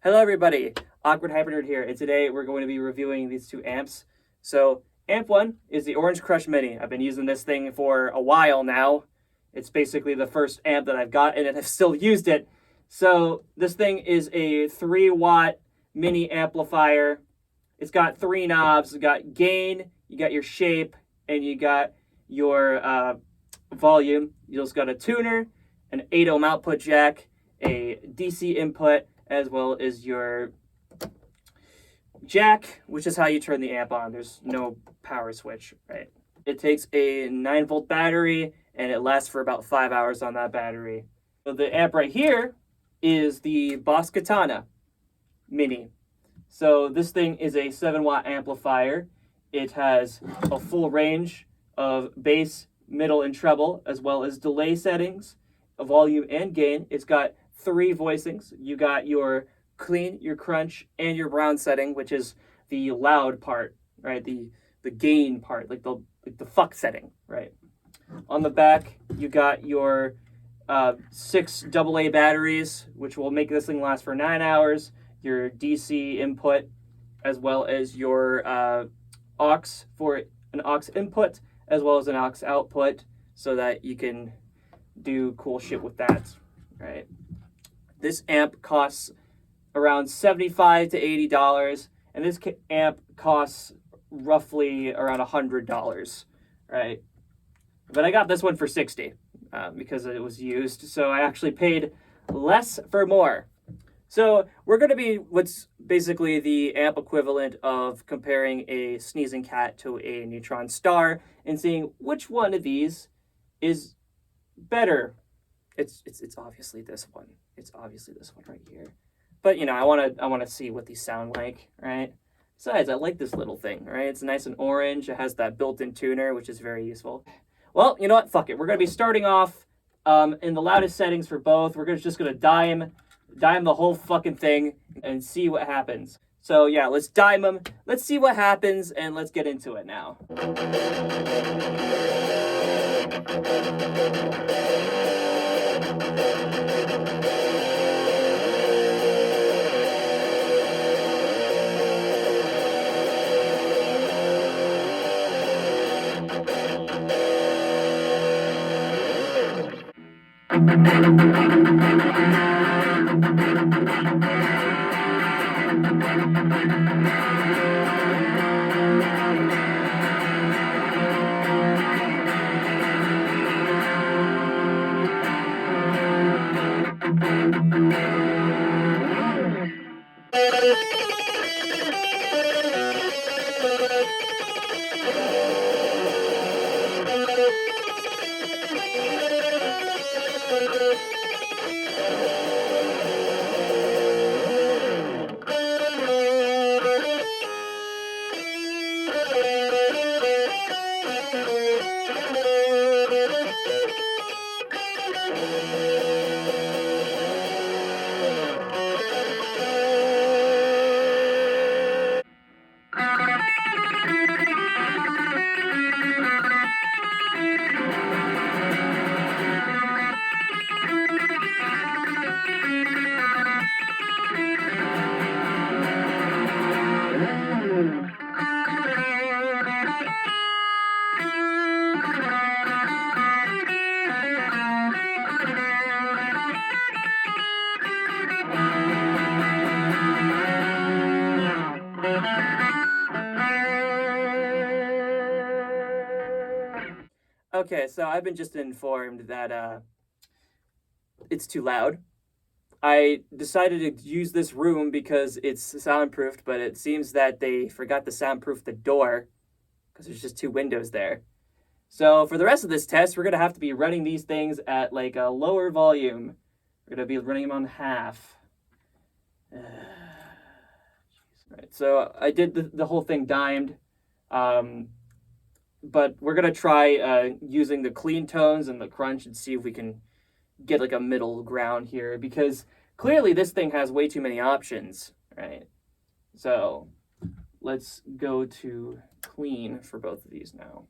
Hello everybody, Awkward Hyper Nerd here, and today we're going to be reviewing these two amps. So, amp 1 is the Orange Crush Mini. I've been using this thing for a while now. It's basically the first amp that I've got, and I've still used it. So, this thing is a 3-watt mini amplifier. It's got 3 knobs. It's got gain, you got your shape, and you got your volume. You also got a tuner, an 8-ohm output jack, a DC input, as well as your jack, which is how you turn the amp on. There's no power switch, right? It takes a 9-volt battery, and it lasts for about 5 hours on that battery. So the amp right here is the Boss Katana Mini. So this thing is a 7-watt amplifier. It has a full range of bass, middle, and treble, as well as delay settings, a volume and gain. It's got 3 voicings. You got your clean, your crunch, and your brown setting, which is the loud part, right? The gain part, like the fuck setting, right? On the back, you got your 6 AA batteries, which will make this thing last for 9 hours. Your DC input, as well as your aux for an aux input, as well as an aux output, so that you can do cool shit with that, right? This amp costs around $75 to $80, and this amp costs roughly around $100, right? But I got this one for $60 because it was used, so I actually paid less for more. So we're going to be what's basically the amp equivalent of comparing a sneezing cat to a neutron star and seeing which one of these is better. It's obviously this one. It's obviously this one right here. But you know, I want to see what these sound like, right? Besides, I like this little thing, right? It's nice and orange. It has that built-in tuner, which is very useful. Well, you know what? Fuck it. We're gonna be starting off in the loudest settings for both. We're just gonna dime the whole fucking thing and see what happens. So yeah, let's dime them. Let's see what happens, and let's get into it now. Okay, so I've been just informed that it's too loud. I decided to use this room because it's soundproofed, but it seems that they forgot to soundproof the door because there's just 2 windows there. So for the rest of this test, we're going to have to be running these things at like a lower volume. We're going to be running them on half. Right, so I did the whole thing dimed. But we're going to try using the clean tones and the crunch and see if we can get like a middle ground here, because clearly this thing has way too many options, right? So let's go to clean for both of these now.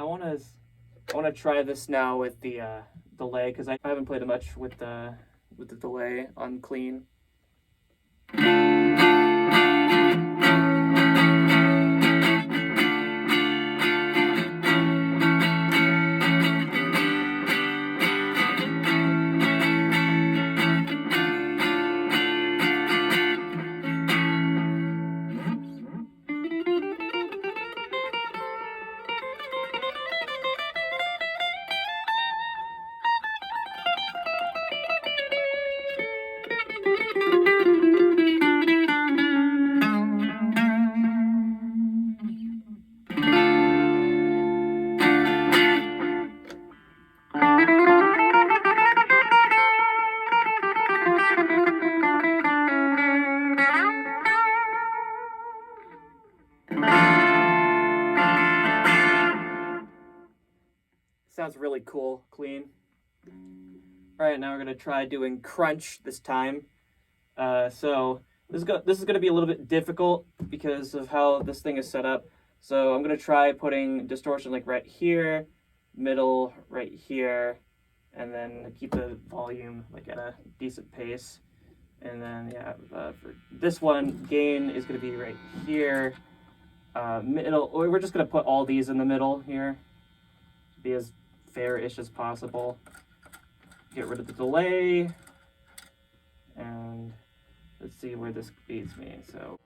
wanna try this now with the delay, because I haven't played it much with the delay on clean. Sounds really cool, clean. All right, now we're gonna try doing crunch this time. So this is gonna be a little bit difficult because of how this thing is set up. So I'm gonna try putting distortion like right here, middle right here, and then keep the volume like at a decent pace. And then for this one, gain is gonna be right here. Middle, we're just gonna put all these in the middle here. Be as fair-ish as possible. Get rid of the delay, and let's see where this leads me. So.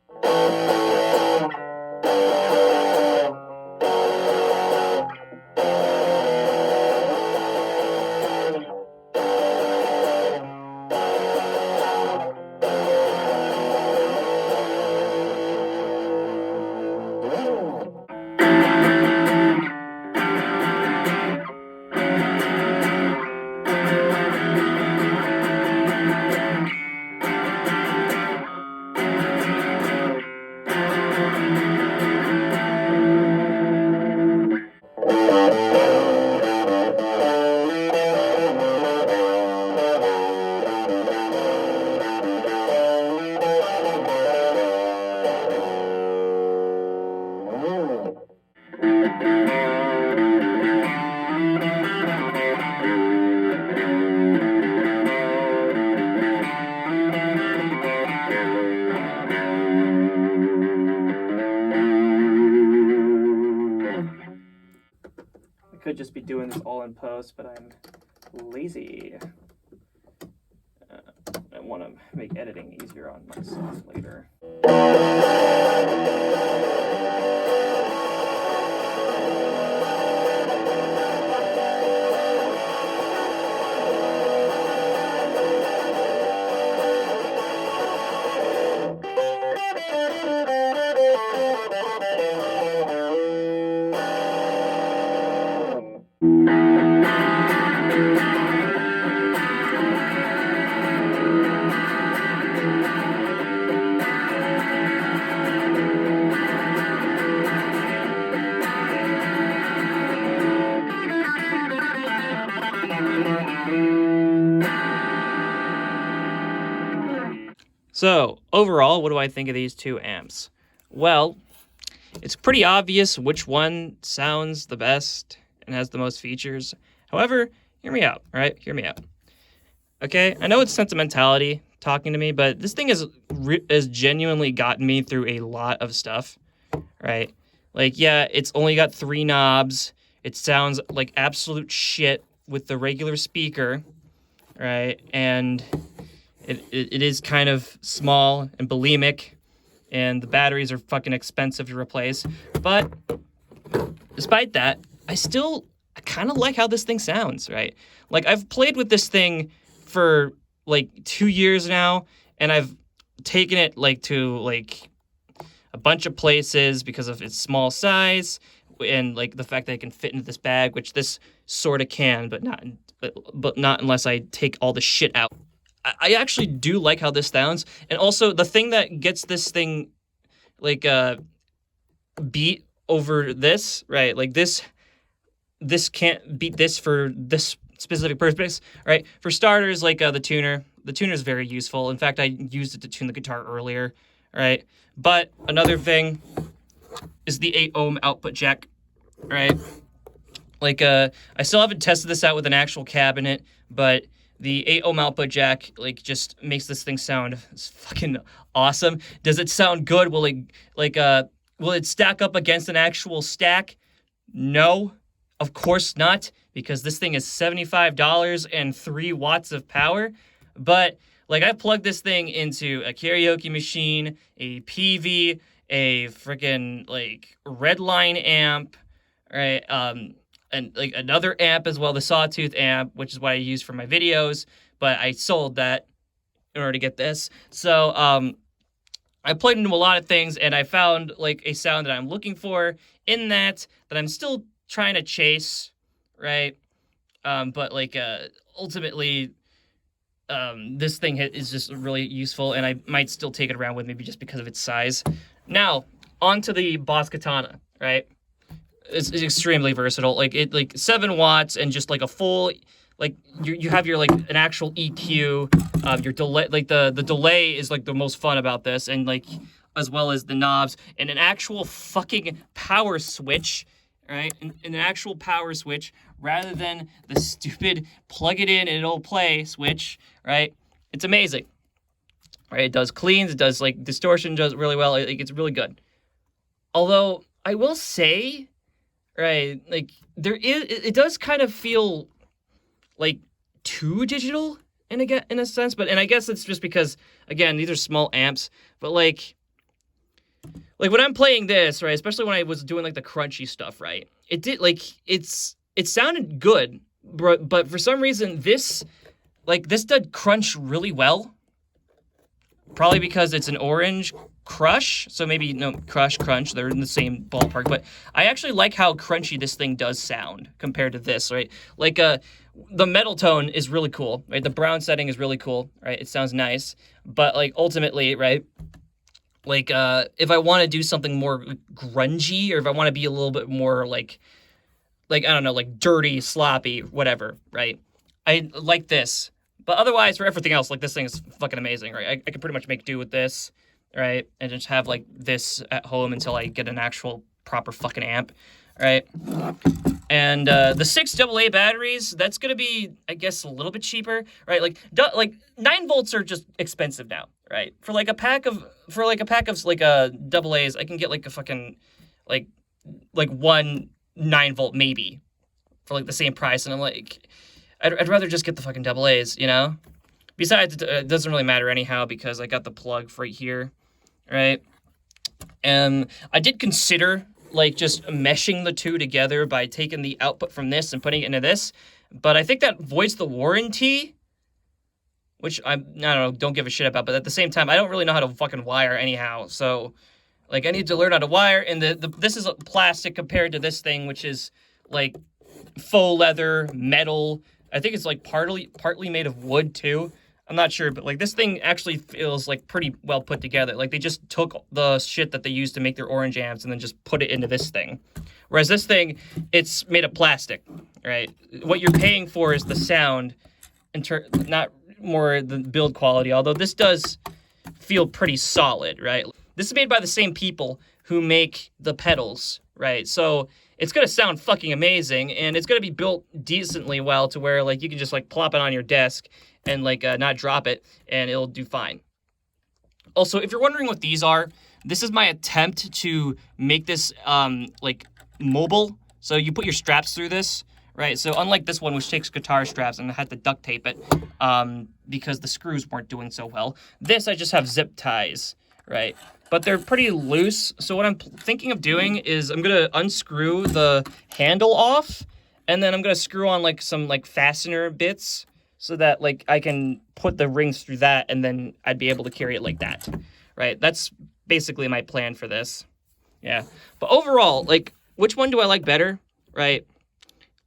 Could just be doing this all in post, but I'm lazy. I want to make editing easier on myself later. So, overall, what do I think of these two amps? Well, it's pretty obvious which one sounds the best and has the most features. However, hear me out, all right? Hear me out. Okay, I know it's sentimentality talking to me, but this thing has genuinely gotten me through a lot of stuff, right? Like, yeah, it's only got 3 knobs. It sounds like absolute shit with the regular speaker, right? And it is kind of small and bulimic, and the batteries are fucking expensive to replace. But despite that, I kind of like how this thing sounds, right? Like, I've played with this thing for like 2 years now, and I've taken it like to like a bunch of places because of its small size and like the fact that it can fit into this bag, which this sort of can, but not unless I take all the shit out. I actually do like how this sounds, and also the thing that gets this thing like beat over this, right? Like this can't beat this for this specific purpose, right? For starters, like the tuner is very useful. In fact, I used it to tune the guitar earlier, right? But another thing is the 8 ohm output jack, right? Like, I still haven't tested this out with an actual cabinet, but the 8-ohm output jack, like, just makes this thing sound fucking awesome. Does it sound good? Will it stack up against an actual stack? No, of course not, because this thing is $75 and 3 watts of power. But, like, I plugged this thing into a karaoke machine, a PV, a freaking, like, Redline amp, right? And like another amp as well, the Sawtooth amp, which is what I use for my videos, but I sold that in order to get this. So I plugged into a lot of things, and I found like a sound that I'm looking for in that I'm still trying to chase, right? But like ultimately, this thing is just really useful, and I might still take it around with me just because of its size. Now, onto the Boss Katana, right? It's extremely versatile. Like 7 watts and just like a full, like you have your like an actual EQ. Your delay, like the delay is like the most fun about this, and like as well as the knobs and an actual fucking power switch, right? And an actual power switch rather than the stupid plug it in and it'll play switch, right? It's amazing, right? It does cleans, it does like distortion, does really well. It's really good. Although I will say, right, like it does kind of feel like too digital in a sense, but and I guess it's just because again these are small amps, but like when I'm playing this, right, especially when I was doing like the crunchy stuff, right, it did like it sounded good, but for some reason this did crunch really well. Probably because it's an orange crush, so maybe no crush crunch, they're in the same ballpark, but I actually like how crunchy this thing does sound compared to this, right? Like the metal tone is really cool, right? The brown setting is really cool, right? It sounds nice, but like ultimately, right, like if I want to do something more grungy, or if I want to be a little bit more like I don't know, like dirty, sloppy, whatever, right, I like this. But otherwise, for everything else, like this thing is fucking amazing, right? I can pretty much make do with this, right? And just have like this at home until I get an actual proper fucking amp, right? And the 6 AA batteries, that's gonna be, I guess, a little bit cheaper, right? Like 9 volts are just expensive now, right? For like a pack of like AA's, I can get like a fucking like one 9-volt maybe for like the same price, and I'm like, I'd rather just get the fucking AA's, you know? Besides, it doesn't really matter anyhow because I got the plug right here, right? And I did consider, like, just meshing the two together by taking the output from this and putting it into this, but I think that voids the warranty, which I don't know, don't give a shit about, but at the same time, I don't really know how to fucking wire anyhow, so, like, I need to learn how to wire, and this is plastic compared to this thing, which is, like, faux leather, metal. I think it's like partly made of wood too. I'm not sure, but like this thing actually feels like pretty well put together. Like they just took the shit that they used to make their orange amps and then just put it into this thing. Whereas this thing, it's made of plastic, right? What you're paying for is the sound, not more the build quality. Although this does feel pretty solid, right? This is made by the same people who make the pedals, right? So it's going to sound fucking amazing, and it's going to be built decently well to where, like, you can just, like, plop it on your desk and, like, not drop it, and it'll do fine. Also, if you're wondering what these are, this is my attempt to make this, like, mobile. So you put your straps through this, right? So unlike this one, which takes guitar straps and I had to duct tape it because the screws weren't doing so well, this I just have zip ties, right? But they're pretty loose, so what I'm thinking of doing is I'm gonna unscrew the handle off, and then I'm gonna screw on like some like fastener bits so that like I can put the rings through that, and then I'd be able to carry it like that, right? That's basically my plan for this. Yeah, but overall, like, which one do I like better, right?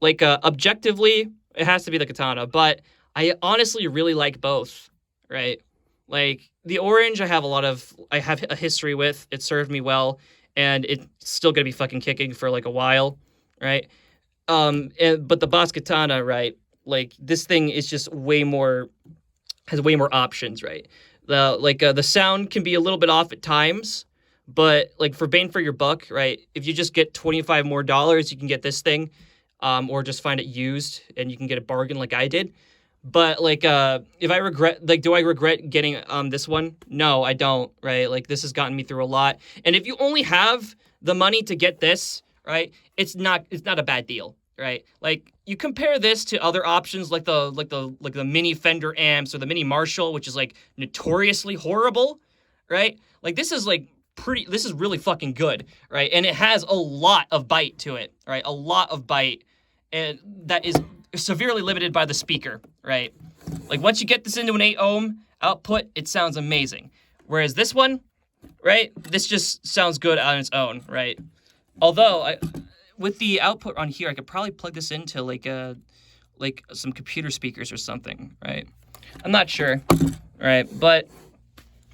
Like, objectively, it has to be the Katana, but I honestly really like both, right? Like, the orange I have a history with. It served me well, and it's still gonna be fucking kicking for like a while, right? But the Boss Katana, right? Like, this thing is just has way more options, right? The sound can be a little bit off at times, but like for bang for your buck, right? If you just get $25 more, you can get this thing. or just find it used and you can get a bargain like I did. But like, if I regret, like, do I regret getting this one? No, I don't. Right? Like, this has gotten me through a lot. And if you only have the money to get this, right, it's not a bad deal. Right? Like, you compare this to other options like the mini Fender amps or the mini Marshall, which is like notoriously horrible. Right? Like, this is like this is really fucking good. Right? And it has a lot of bite to it. Right? A lot of bite, and that is severely limited by the speaker, right? Like, once you get this into an 8 ohm output, it sounds amazing. Whereas this one, right, this just sounds good on its own, right? Although, with the output on here, I could probably plug this into like some computer speakers or something, right? I'm not sure, right? But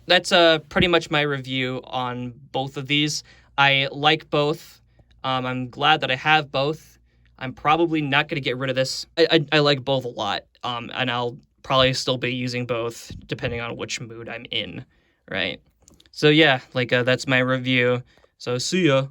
that's pretty much my review on both of these. I like both. I'm glad that I have both. I'm probably not going to get rid of this. I like both a lot, and I'll probably still be using both depending on which mood I'm in, right? So yeah, like that's my review. So see ya.